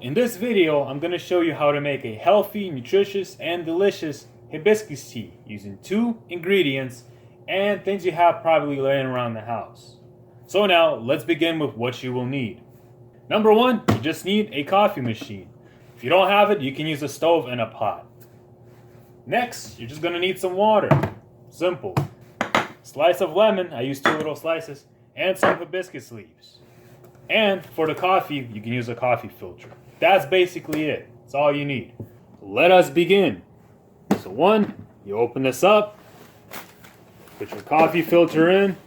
In this video, I'm going to show you how to make a healthy, nutritious, and delicious hibiscus tea using 2 ingredients and things you have probably laying around the house. So now, let's begin with what you will need. Number 1, you just need a coffee machine. If you don't have it, you can use a stove and a pot. Next, you're just going to need some water. Simple. Slice of lemon, I use 2 little slices, and some hibiscus leaves. And for the coffee, you can use a coffee filter. That's basically it. That's all you need. Let us begin. So 1, you open this up, put your coffee filter in,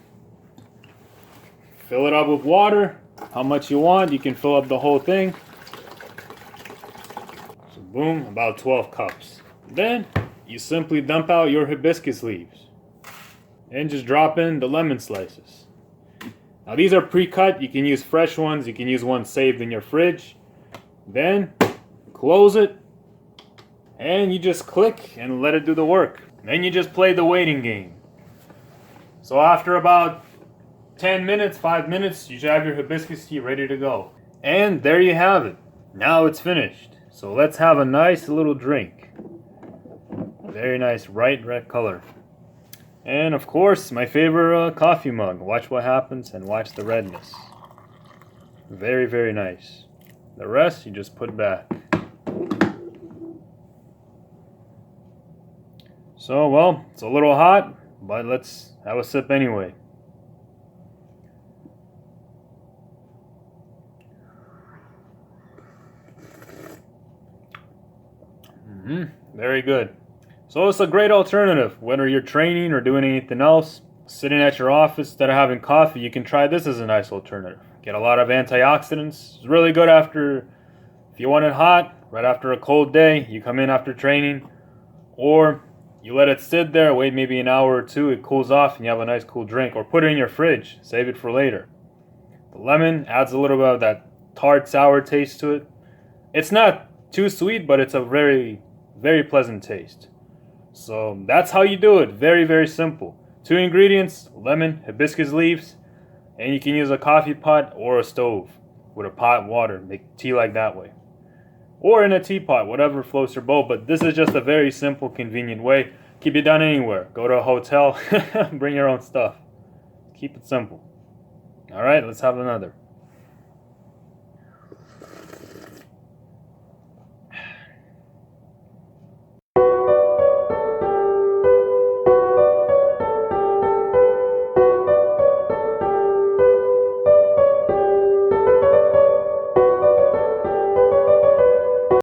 fill it up with water, how much you want. You can fill up the whole thing. So boom, about 12 cups. Then you simply dump out your hibiscus leaves and just drop in the lemon slices. Now these are pre-cut. You can use fresh ones. You can use ones saved in your fridge. Then close it and you just click and let it do the work. Then you just play the waiting game. So after about 10 minutes, 5 minutes, you should have your hibiscus tea ready to go. And there you have it. Now it's finished. So let's have a nice little drink. Very nice, bright red color. And of course, my favorite coffee mug. Watch what happens and watch the redness. Very, very nice. The rest, you just put back. So, well, it's a little hot, but let's have a sip anyway. Very good. So it's a great alternative, whether you're training or doing anything else. Sitting at your office instead of having coffee, you can try this as a nice alternative. Get a lot of antioxidants. It's really good after, if you want it hot, right after a cold day, you come in after training, or you let it sit there, wait maybe an hour or 2, it cools off and you have a nice cool drink, or put it in your fridge, save it for later. The lemon adds a little bit of that tart sour taste to it. It's not too sweet, but it's a very, very pleasant taste. So that's how you do it. Very, very simple. 2 ingredients, lemon, hibiscus leaves, and you can use a coffee pot or a stove with a pot and water. Make tea like that way. Or in a teapot, whatever floats your boat. But this is just a very simple, convenient way. Keep it done anywhere. Go to a hotel, bring your own stuff. Keep it simple. All right, let's have another.